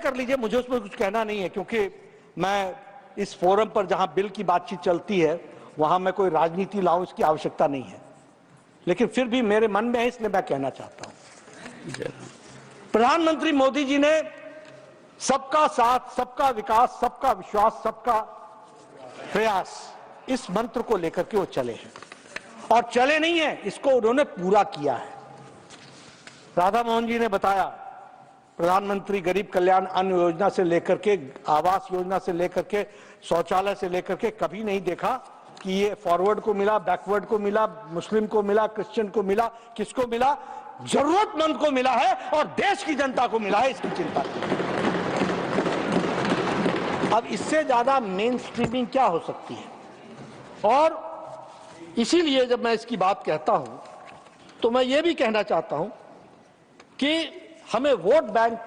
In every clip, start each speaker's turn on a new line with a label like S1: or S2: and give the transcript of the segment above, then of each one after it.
S1: कर लीजिए, मुझे उसमें कुछ कहना नहीं है, क्योंकि मैं इस फोरम पर जहां बिल की बातचीत चलती है वहां मैं कोई राजनीति लाऊं, इसकी आवश्यकता नहीं है। लेकिन फिर भी मेरे मन में है, इसलिए मैं कहना चाहता हूं। प्रधानमंत्री मोदी जी ने सबका साथ, सबका विकास, सबका विश्वास, सबका प्रयास, इस मंत्र को लेकर के वो चले हैं, और चले नहीं है, इसको उन्होंने पूरा किया है। राधा मोहन जी ने बताया, प्रधानमंत्री गरीब कल्याण अन्न योजना से लेकर के, आवास योजना से लेकर के, शौचालय से लेकर के, कभी नहीं देखा कि ये फॉरवर्ड को मिला, बैकवर्ड को मिला, मुस्लिम को मिला, क्रिश्चियन को मिला, किसको मिला? जरूरतमंद को मिला है और देश की जनता को मिला है, इसकी चिंता की। अब इससे ज्यादा मेन स्ट्रीमिंग क्या हो सकती है? और इसीलिए जब मैं इसकी बात कहता हूं तो मैं ये भी कहना चाहता हूं कि हमें वोट बैंक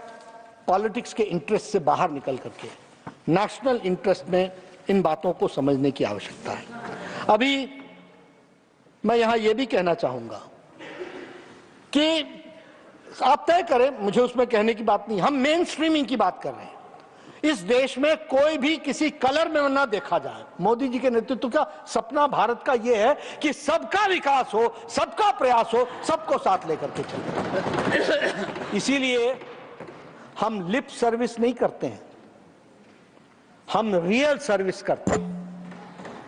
S1: पॉलिटिक्स के इंटरेस्ट से बाहर निकल करके नेशनल इंटरेस्ट में इन बातों को समझने की आवश्यकता है। अभी मैं यहां यह भी कहना चाहूंगा कि आप तय करें, मुझे उसमें कहने की बात नहीं, हम मेन स्ट्रीमिंग की बात कर रहे हैं। इस देश में कोई भी किसी कलर में ना देखा जाए। मोदी जी के नेतृत्व का सपना भारत का यह है कि सबका विकास हो, सबका प्रयास हो, सबको साथ लेकर के चले। इसीलिए हम लिप सर्विस नहीं करते हैं, हम रियल सर्विस करते हैं।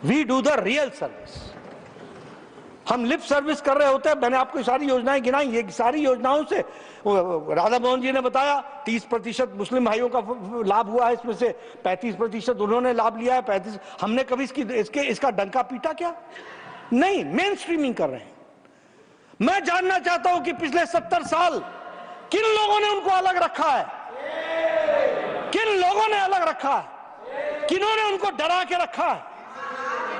S1: We do the real service. हम लिप सर्विस कर रहे होते हैं। मैंने आपको सारी योजनाएं गिनाई, ये सारी योजनाओं से राधा मोहन जी ने बताया 30% मुस्लिम भाइयों का लाभ हुआ है, इसमें से 35% उन्होंने लाभ लिया है, 35 हमने कभी इसका डंका पीटा क्या? नहीं, मेन स्ट्रीमिंग कर रहे हैं। मैं जानना चाहता हूं कि पिछले 70 साल किन लोगों ने उनको अलग रखा है? किन लोगों ने अलग रखा है? किन्होंने उनको डरा के रखा है?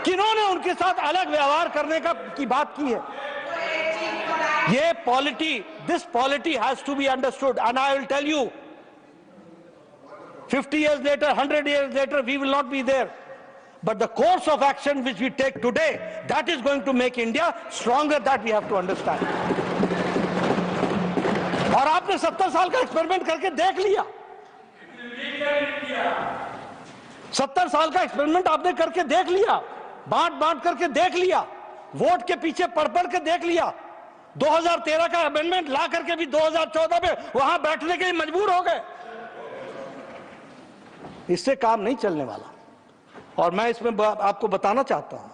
S1: किन्होंने उनके साथ अलग व्यवहार करने की बात की है? ये polity, this polity has to be understood, and I will tell you 50 years later, 100 years later, we will not be there, but the course of action which we take today, that is going to make India stronger, that we have to understand. और आपने 70 साल का experiment करके देख लिया। 70 साल का experiment आपने करके देख लिया, बांट करके देख लिया, वोट के पीछे पढ़ के देख लिया। 2013 का अमेंडमेंट ला करके भी 2014 में वहां बैठने के लिए मजबूर हो गए। इससे काम नहीं चलने वाला। और मैं इसमें आपको बताना चाहता हूं,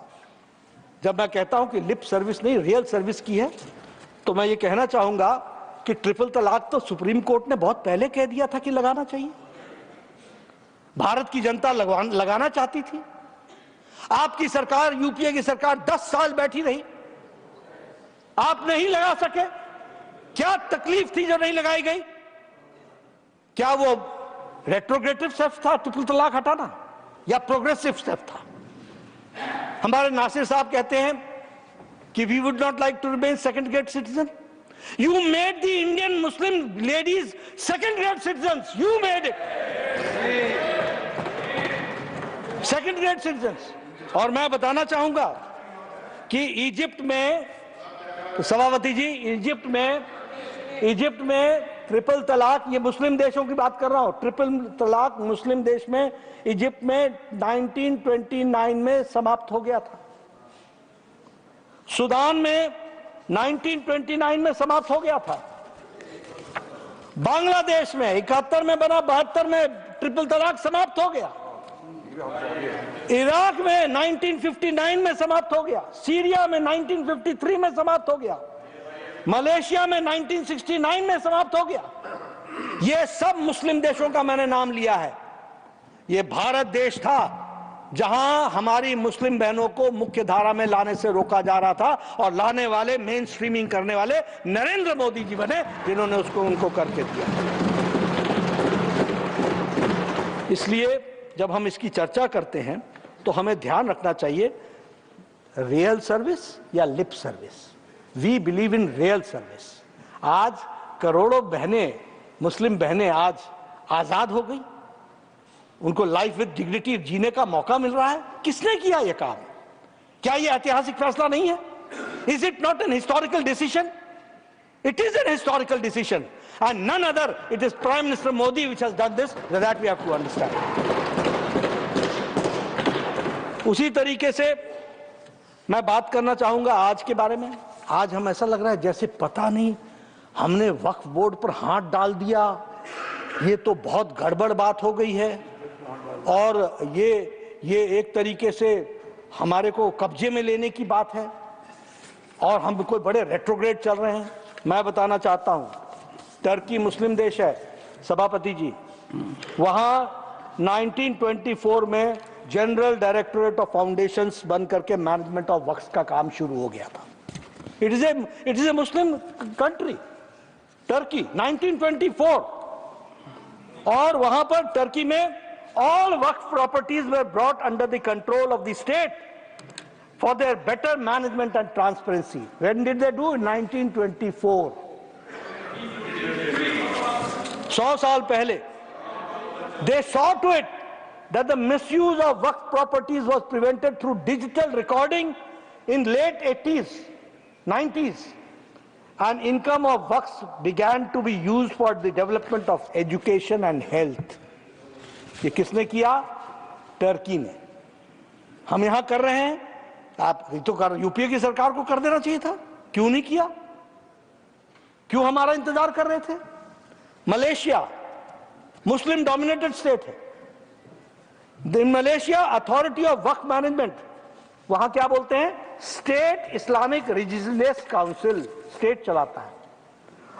S1: जब मैं कहता हूं कि लिप सर्विस नहीं रियल सर्विस की है, तो मैं ये कहना चाहूंगा कि ट्रिपल तलाक तो सुप्रीम कोर्ट ने बहुत पहले कह दिया था कि लगाना चाहिए। भारत की जनता लगाना चाहती थी। आपकी सरकार, यूपीए की सरकार 10 साल बैठी रही, आप नहीं लगा सके। क्या तकलीफ थी जो नहीं लगाई गई? क्या वो रेट्रोग्रेटिव स्टेप था ट्रिपल तलाक हटाना, या प्रोग्रेसिव स्टेप था? हमारे नासिर साहब कहते हैं कि we would not like to remain second grade citizen. You made the Indian Muslim ladies second grade citizens, you made it second grade citizens. और मैं बताना चाहूंगा कि इजिप्ट में, सभापति जी, इजिप्ट में ट्रिपल तलाक, ये मुस्लिम देशों की बात कर रहा हूं, ट्रिपल तलाक मुस्लिम देश में, इजिप्ट में 1929 में समाप्त हो गया था। सूडान में 1929 में समाप्त हो गया था। बांग्लादेश में 71 में बना, 72 में ट्रिपल तलाक समाप्त हो गया। इराक में 1959 में समाप्त हो गया। सीरिया में 1953 में समाप्त हो गया। मलेशिया में 1969 में समाप्त हो गया। ये सब मुस्लिम देशों का मैंने नाम लिया है। ये भारत देश था जहां हमारी मुस्लिम बहनों को मुख्य धारा में लाने से रोका जा रहा था, और लाने वाले, मेन स्ट्रीमिंग करने वाले नरेंद्र मोदी जी बने, जिन्होंने उनको करके दिया। इसलिए जब हम इसकी चर्चा करते हैं तो हमें ध्यान रखना चाहिए, रियल सर्विस या lip service. We believe in real service. आज करोड़ों बहनें, मुस्लिम बहनें आज आजाद हो गई, उनको लाइफ विद डिग्निटी जीने का मौका मिल रहा है। किसने किया यह काम? क्या यह ऐतिहासिक फैसला नहीं है? Is it not an historical decision? It is an historical decision. and none other. It is Prime Minister Modi which has done this. That we have to understand. उसी तरीके से मैं बात करना चाहूंगा आज के बारे में। आज हम ऐसा लग रहा है जैसे पता नहीं हमने वक्फ बोर्ड पर हाथ डाल दिया, ये तो बहुत गड़बड़ बात हो गई है और ये एक तरीके से हमारे को कब्जे में लेने की बात है और हम कोई बड़े रेट्रोग्रेड चल रहे हैं। मैं बताना चाहता हूं, टर्की मुस्लिम देश है सभापति जी, वहां 1924 में जनरल डायरेक्टोरेट ऑफ फाउंडेशंस बन करके मैनेजमेंट ऑफ वक्फ का काम शुरू हो गया था। It is a Muslim country Turkey, 1924, और वहां पर टर्की में all Waqf properties were brought under the control of the state for their better management and transparency. When did they do? In 1924. 100 साल पहले। They saw to it that the misuse of Waqf properties was prevented through digital recording in late 80s, 90s, and income of Waqf began to be used for the development of education and health. ये किसने किया? Turkey ने। हम यहां कर रहे हैं, आप तो कर, यूपीए की सरकार को कर देना चाहिए था, क्यों नहीं किया? क्यों हमारा इंतजार कर रहे थे? मलेशिया मुस्लिम डोमिनेटेड स्टेट है। In Malaysia authority of waqf management, वहां क्या बोलते हैं? State Islamic religious council, state चलाता है।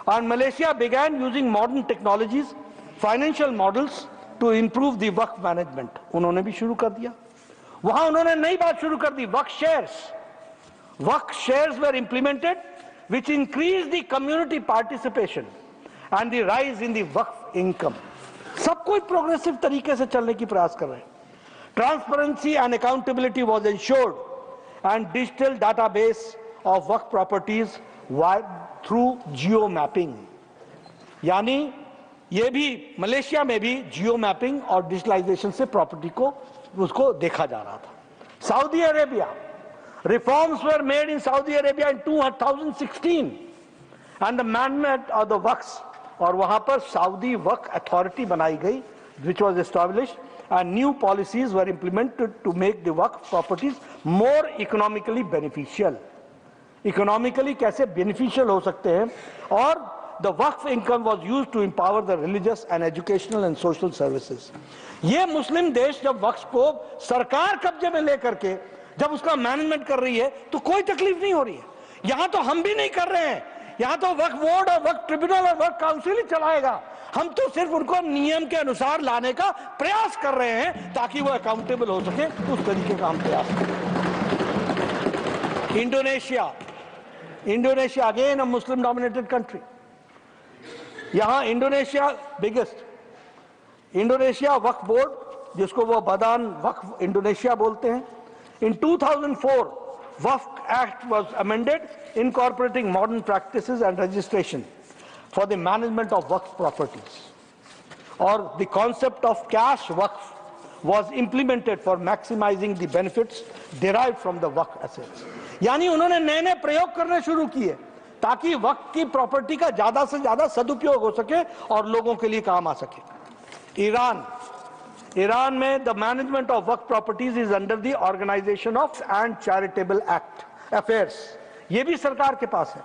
S1: और Malaysia began using modern technologies, financial models to improve the waqf management, उन्होंने भी शुरू कर दिया। वहां उन्होंने नई बात शुरू कर दी, waqf shares. Waqf shares were implemented which increase the community participation and the rise in the waqf income. सब कोई प्रोग्रेसिव तरीके से चलने की प्रयास कर रहे हैं। Transparency and accountability was ensured and digital database of waqf properties through geo mapping, यानी ये भी मलेशिया में भी जियो मैपिंग और डिजिटलाइजेशन से प्रॉपर्टी को उसको देखा जा रहा था। Saudi Arabia, reforms were made in Saudi Arabia in 2016 and the management of the waqf, और वहां पर सऊदी वक्फ अथॉरिटी बनाई गई which was established and new policies were implemented to make the waqf properties more economically beneficial. Economically कैसे beneficial हो सकते हैं, और the Waqf income was used to empower the religious and educational and social services. ये मुस्लिम देश जब वक्फ को सरकार कब्जे में लेकर के जब उसका मैनेजमेंट कर रही है तो कोई तकलीफ नहीं हो रही है। यहां तो हम भी नहीं कर रहे हैं, यहां तो वक्फ बोर्ड और वक्फ ट्रिब्यूनल और वक्फ काउंसिल ही चलाएगा। हम तो सिर्फ उनको नियम के अनुसार लाने का प्रयास कर रहे हैं ताकि वो अकाउंटेबल हो सके, उस तरीके का हम प्रयास करें। Indonesia again a Muslim dominated country. यहां Indonesia biggest Indonesia waqf board, जिसको वो बदान वक्फ इंडोनेशिया बोलते हैं, in 2004 waqf act was amended incorporating modern practices and registration for the management of waqf properties, or the concept of cash waqf was implemented for maximizing the benefits derived from the waqf assets. यानी उन्होंने नए नए प्रयोग करने शुरू किए ताकि वक्फ की प्रॉपर्टी का ज्यादा से ज्यादा सदुपयोग हो सके और लोगों के लिए काम आ सके। ईरान में the management of waqf properties is under the organisation of and charitable act affairs, ये भी सरकार के पास है।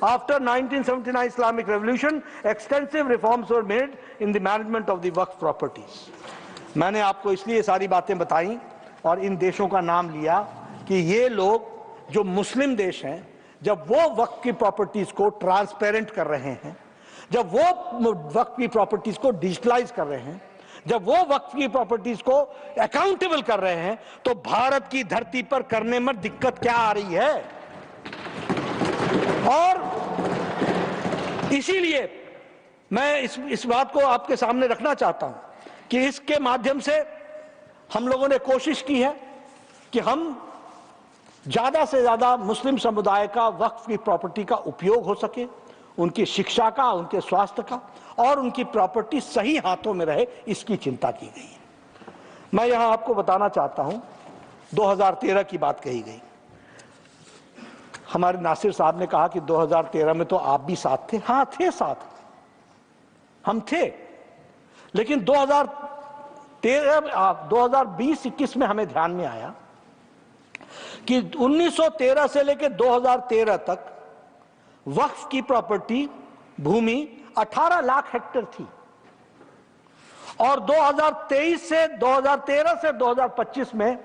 S1: After 1979 Islamic revolution extensive reforms were made in the management of the waqf properties. मैंने आपको इसलिए सारी बातें बताई और इन देशों का नाम लिया कि ये लोग जो मुस्लिम देश हैं, जब वो वक्फ की प्रॉपर्टीज को ट्रांसपेरेंट कर रहे हैं, जब वो वक्फ की प्रॉपर्टीज को डिजिटलाइज कर रहे हैं, जब वो वक्फ की प्रॉपर्टीज को अकाउंटेबल कर रहे हैं, तो भारत की धरती पर करने में दिक्कत क्या आ रही है। और इसीलिए मैं इस बात को आपके सामने रखना चाहता हूं कि इसके माध्यम से हम लोगों ने कोशिश की है कि हम ज्यादा से ज्यादा मुस्लिम समुदाय का वक्फ की प्रॉपर्टी का उपयोग हो सके, उनकी शिक्षा का, उनके स्वास्थ्य का, और उनकी प्रॉपर्टी सही हाथों में रहे, इसकी चिंता की गई है। मैं यहां आपको बताना चाहता हूं, 2013 की बात कही गई। हमारे नासिर साहब ने कहा कि 2013 में तो आप भी साथ थे। हाँ थे साथ, हम थे, लेकिन 2020-21 में हमें ध्यान में आया कि 1913 से लेकर 2013 तक वक्फ की प्रॉपर्टी भूमि 18 लाख हेक्टेयर थी और 2013 से 2025 में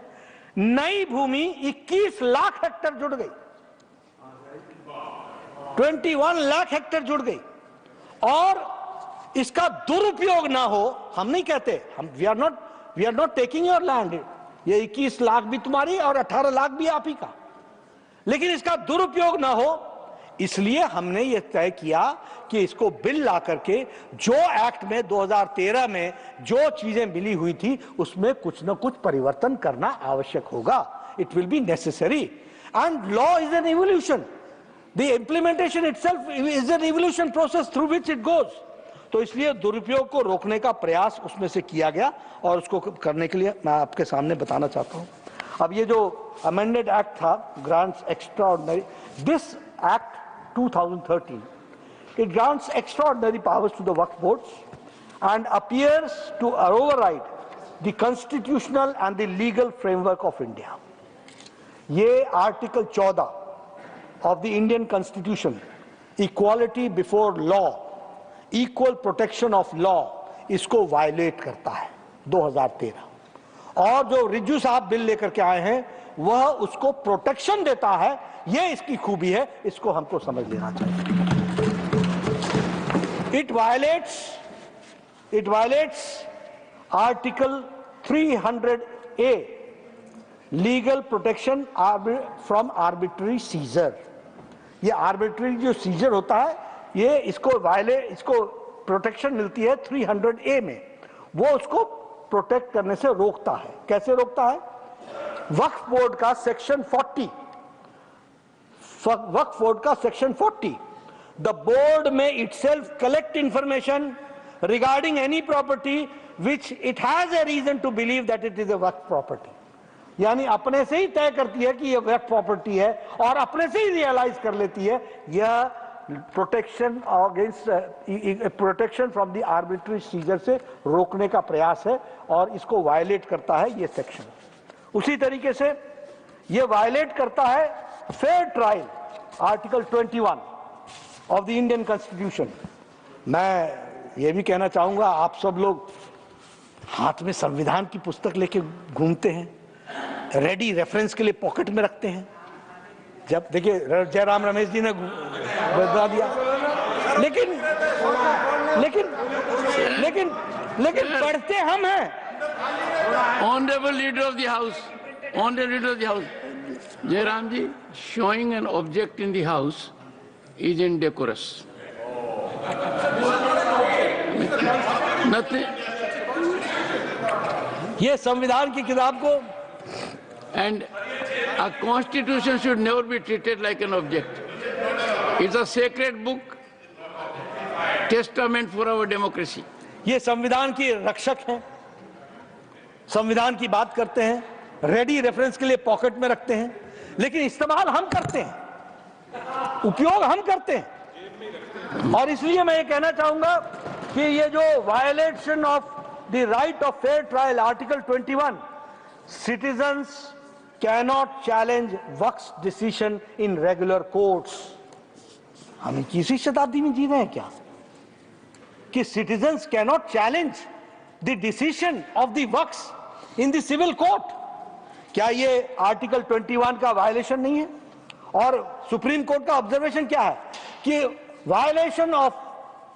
S1: नई भूमि 21 लाख हेक्टेयर जुड़ गई, 21 लाख हेक्टेयर जुड़ गई। और इसका दुरुपयोग ना हो, हम नहीं कहते, हम we are not taking your land, ये 21 लाख भी तुम्हारी और 18 लाख भी आप ही का, लेकिन इसका दुरुपयोग ना हो इसलिए हमने ये तय किया कि इसको बिल ला करके जो एक्ट में 2013 में जो चीजें मिली हुई थी उसमें कुछ न कुछ परिवर्तन करना आवश्यक होगा। It will be necessary and law is an evolution, the implementation itself is an evolution process through which it goes. तो इसलिए दुरुपयोग को रोकने का प्रयास उसमें से किया गया और उसको करने के लिए मैं आपके सामने बताना चाहता हूं। अब ये जो अमेंडेड एक्ट था grants extraordinary, this act 2013, it grants extraordinary powers to the Waqf boards and appears to override the constitutional and the legal framework of India. ये article 14 of the Indian Constitution, equality before law, equal protection of law, इसको violet करता है 2013। और जो रिज्जू साहब bill लेकर के आए हैं वह उसको प्रोटेक्शन देता है, ये इसकी खूबी है, इसको हमको समझ लेना चाहिए। It violates Article 300A, legal protection from arbitrary seizure। ये arbitrary जो seizure होता है, ये इसको प्रोटेक्शन मिलती है 300A में, वो उसको प्रोटेक्ट करने से रोकता है। कैसे रोकता है? वक्फ बोर्ड का सेक्शन 40, वक्फ बोर्ड का section 40, the board may itself collect information regarding any property which it has a reason to believe that it is a waqf property। यानी अपने से ही तय करती है कि यह वक्फ प्रॉपर्टी है और अपने से ही रियलाइज कर लेती है यह protection against protection from the arbitrary seizure से रोकने का प्रयास है और इसको वायलेट करता है ये सेक्शन। उसी तरीके से ये वायलेट करता है fair trial, article 21 of the Indian constitution. मैं ये भी कहना चाहूंगा, आप सब लोग हाथ में संविधान की पुस्तक लेके घूमते हैं, रेडी रेफरेंस के लिए पॉकेट में रखते हैं। जब देखिए जयराम रमेश जी ने बता दिया, लेकिन पढ़ते हम हैं।
S2: Honorable Leader of the House, Honorable Leader of the House, Jairam ji, showing an object in the House is indecorous. Nothing.
S1: ये संविधान की किताब को,
S2: and a constitution should never be treated like an object. It's a sacred book, testament for our democracy.
S1: ये संविधान की रक्षक हैं, संविधान की बात करते हैं, रेडी रेफरेंस के लिए पॉकेट में रखते हैं, लेकिन इस्तेमाल हम करते हैं, उपयोग हम करते हैं। और इसलिए मैं ये कहना चाहूंगा कि ये जो violation of the right of fair trial, article 21, citizens cannot challenge Waqf decision in regular courts. हम 21वीं शताब्दी में जी रहे हैं क्या कि citizens cannot challenge the decision of the Waqf in the civil court? क्या ये आर्टिकल 21 का वायलेशन नहीं है? और सुप्रीम कोर्ट का ऑब्जर्वेशन क्या है कि violation of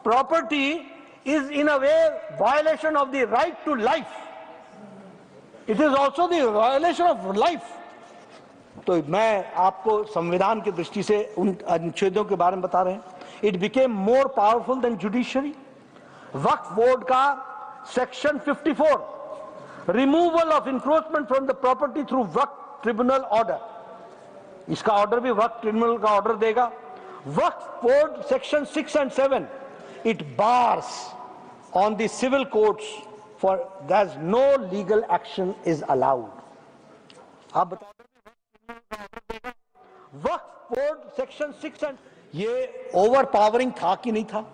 S1: property is in a way violation of the right to life. It is also the violation of life. तो मैं आपको संविधान की दृष्टि से उन अनुच्छेदों के बारे में बता रहे हैं। It became more powerful than judiciary. Waqf board का section 54, removal of encroachment from the property through Waqf tribunal order, इसका ऑर्डर भी वक्फ ट्रिब्यूनल का ऑर्डर देगा। वक्फ board section 6 and 7, it bars on the civil courts for there's no legal action is allowed. आप बताओ वक्फ board section 6 and ये over powering था कि नहीं था?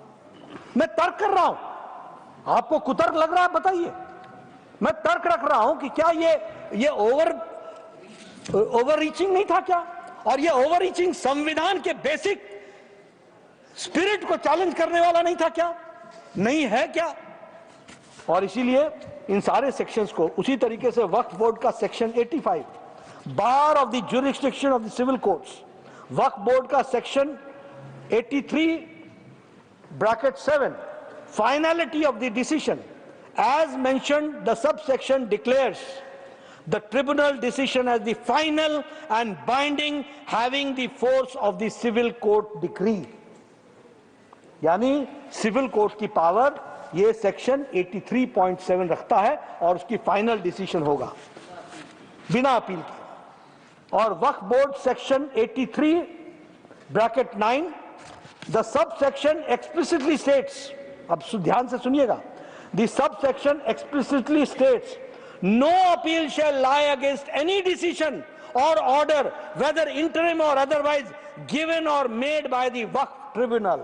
S1: मैं तर्क कर रहा हूं आपको कुतर्क लग रहा है? बताइए। मैं तर्क रख रहा हूं कि क्या ये ओवर रीचिंग नहीं था क्या? और ये ओवर रीचिंग संविधान के बेसिक स्पिरिट को चैलेंज करने वाला नहीं था क्या? नहीं है क्या? और इसीलिए इन सारे सेक्शंस को उसी तरीके से वक्फ बोर्ड का section 85 bar of the jurisdiction of the civil courts, waqf board का section 83 bracket 7 finality of the decision as mentioned, the subsection declares the tribunal decision as the final and binding, having the force of the civil court decree. यानी civil court की power ये section 83.7 रखता है और उसकी final decision होगा बिना appeal के। और waqf board section 83 bracket 9 the sub section explicitly states, अब ध्यान से सुनिएगा, the subsection explicitly states no appeal shall lie against any decision or order whether interim or otherwise given or made by the Waqf tribunal.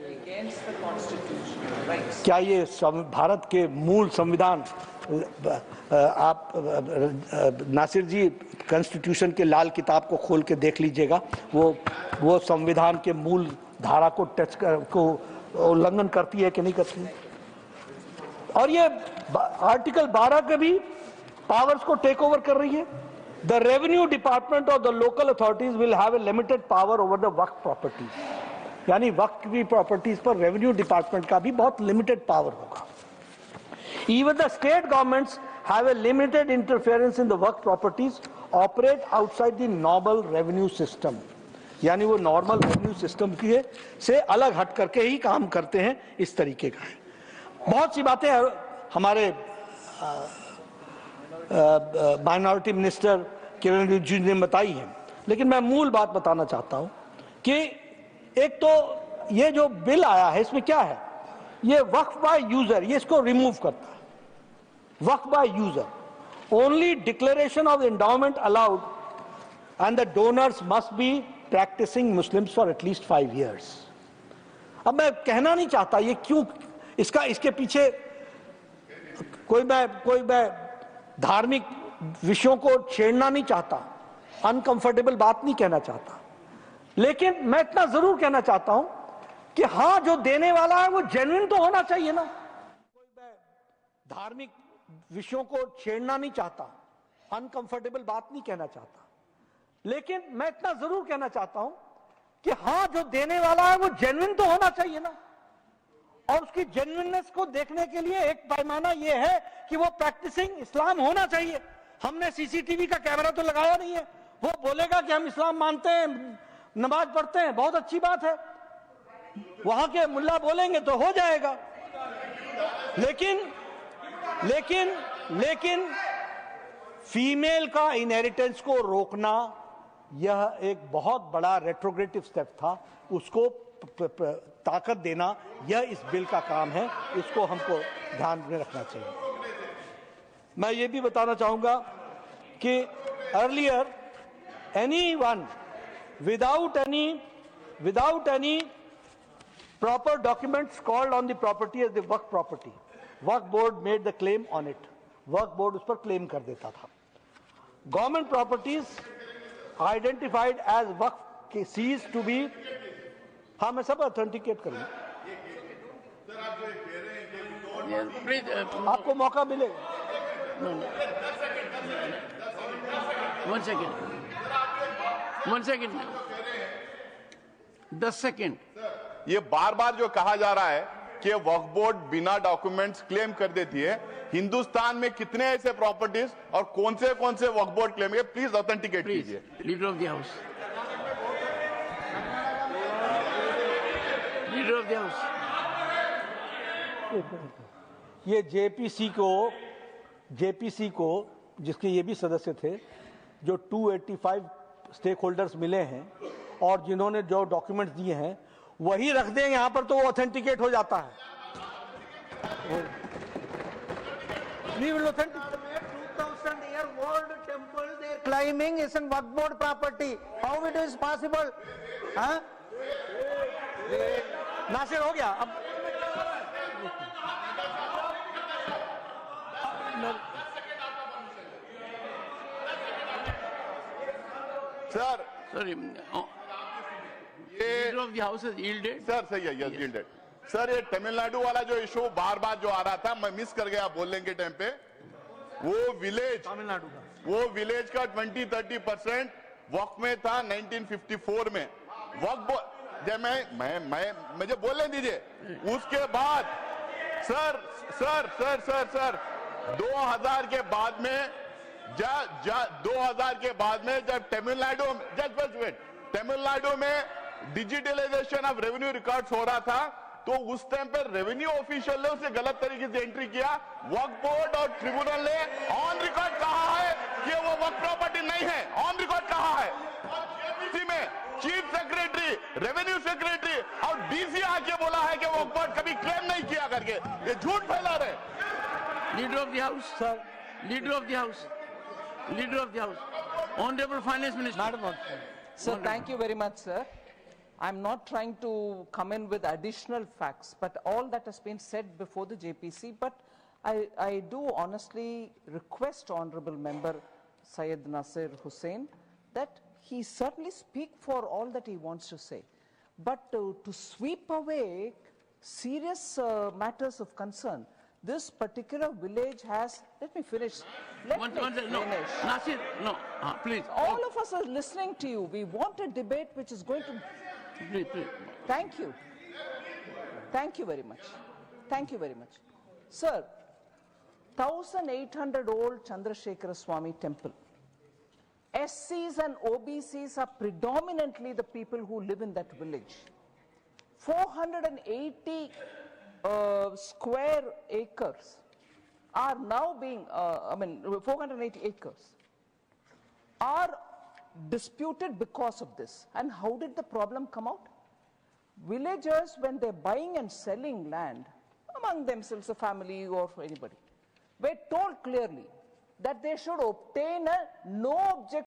S3: Against the constitutional rights.
S1: क्या ये भारत के मूल संविधान, आप नासिर जी कॉन्स्टिट्यूशन के लाल किताब को खोल के देख लीजिएगा, वो संविधान के मूल धारा को उल्लंघन करती है कि नहीं करती है? और ये आर्टिकल 12 के भी पावर्स को टेक ओवर कर रही है। द रेवेन्यू डिपार्टमेंट और the local authorities will have a limited power over the waqf properties, यानी वक्फ की प्रॉपर्टीज पर रेवेन्यू डिपार्टमेंट का भी बहुत लिमिटेड पावर होगा। Even the state governments have a limited interference in the waqf properties operate outside the normal revenue system, यानी वो normal revenue system की से अलग हट करके ही काम करते हैं, इस तरीके का है। बहुत सी बातें हमारे माइनॉरिटी मिनिस्टर किरण रिजिजू ने बताई हैं, लेकिन मैं मूल बात बताना चाहता हूं कि एक तो ये जो बिल आया है इसमें क्या है, ये वक्फ बाय यूजर, ये इसको रिमूव करता है। Waqf by user only declaration of endowment allowed and the donors must be practicing Muslims for at least 5 years। अब मैं कहना नहीं चाहता ये क्यों, इसके पीछे कोई मैं धार्मिक विषयों को छेड़ना नहीं चाहता, अनकंफर्टेबल बात नहीं कहना चाहता, लेकिन मैं इतना जरूर कहना चाहता हूं कि हां, जो देने वाला है वो जेन्युइन तो होना चाहिए ना। कोई मैं धार्मिक विषयों को छेड़ना नहीं चाहता, अनकंफर्टेबल बात नहीं कहना चाहता, लेकिन मैं इतना जरूर कहना चाहता हूं कि हां, जो देने वाला है वो जेन्युइन तो होना चाहिए ना। और उसकी जेन्युइननेस को देखने के लिए एक पैमाना यह है कि वो प्रैक्टिसिंग इस्लाम होना चाहिए। हमने सीसीटीवी का कैमरा तो लगाया नहीं है, वो बोलेगा कि हम इस्लाम मानते हैं, नमाज पढ़ते हैं, बहुत अच्छी बात है, वहां के मुल्ला बोलेंगे तो हो जाएगा। लेकिन फीमेल का इनहेरिटेंस को रोकना यह एक बहुत बड़ा रेट्रोग्रेटिव स्टेप था, उसको ताकत देना यह इस बिल का काम है, इसको हमको ध्यान में रखना चाहिए। मैं ये भी बताना चाहूंगा कि earlier anyone without any proper documents called on the property as the waqf property, waqf board made the claim on it, waqf board उस पर क्लेम कर देता था। Government properties identified as waqf cease to be, हाँ मैं सब ऑथेंटिकेट करूंगा, आपको मौका मिलेगा।
S2: One second 10 second.
S4: ये बार बार जो कहा जा रहा है कि वक्फ बोर्ड बिना डॉक्यूमेंट्स क्लेम कर देती है, हिंदुस्तान में कितने ऐसे प्रॉपर्टीज और कौन से वक्फ बोर्ड क्लेम है, प्लीज ऑथेंटिकेट कीजिए।
S2: Leader of the house, leader of the house.
S1: ये जेपीसी को जिसके ये भी सदस्य थे, जो 285 स्टेक होल्डर्स मिले हैं और जिन्होंने जो डॉक्यूमेंट्स दिए हैं वही रख दें यहां पर, तो वो ऑथेंटिकेट हो जाता है। We will authenticate.
S3: 2000-year-old temple they are claiming is in Waqf Board property. How it is possible? Huh?
S1: Nasir हो गया अब। national.
S4: सर
S2: Sorry,
S4: ये
S2: Leader of the House has yielded.
S4: Sir सही है, यस yielded. सर ये तमिलनाडु वाला जो issue बार बार जो आ रहा था, मैं मिस कर गया बोलने के टाइम पे, वो विलेज का 20-30% वक्फ में था 1954 में वक्फ जब मैं मुझे बोलने दीजिए. उसके बाद सर 2000 के बाद में 2000 के बाद में जब तमिलनाडु में डिजिटलाइजेशन ऑफ रेवेन्यू रिकॉर्ड्स हो रहा था, तो उस टाइम पे रेवेन्यू ऑफिशियल ने उसे गलत तरीके से एंट्री किया. वक्फ बोर्ड और ट्रिब्यूनल ने ऑन रिकॉर्ड कहा है कि वो वक्फ प्रॉपर्टी नहीं है. ऑन रिकॉर्ड कहा है. जेपीसी में चीफ सेक्रेटरी, रेवेन्यू सेक्रेटरी और डीसी आके बोला है कि वक्फ बोर्ड कभी क्लेम नहीं किया करके. ये झूठ फैला रहे.
S2: Leader of the House.
S1: Sir.
S2: Leader of the House. Leader of the House. Honorable Finance Minister.
S3: Madam, sir, thank you very much, sir. I'm not trying to come in with additional facts, but all that has been said before the JPC, but I do honestly request Honorable Member Syed Nasir Hussain that he certainly speak for all that he wants to say. But to sweep away serious matters of concern, this particular village has, let me finish. Let me finish.
S2: Nasir, no, please.
S3: All of us are listening to you. We want a debate which is going to...
S2: Please.
S3: Thank you. Thank you very much. Thank you very much. Sir, 1800-old Chandrasekhara Swami temple. SCs and OBCs are predominantly the people who live in that village. 480 square acres are now being, 480 acres are disputed because of this. And how did the problem come out? Villagers, when they're buying and selling land among themselves, a family or anybody, were told clearly that they should obtain a no objection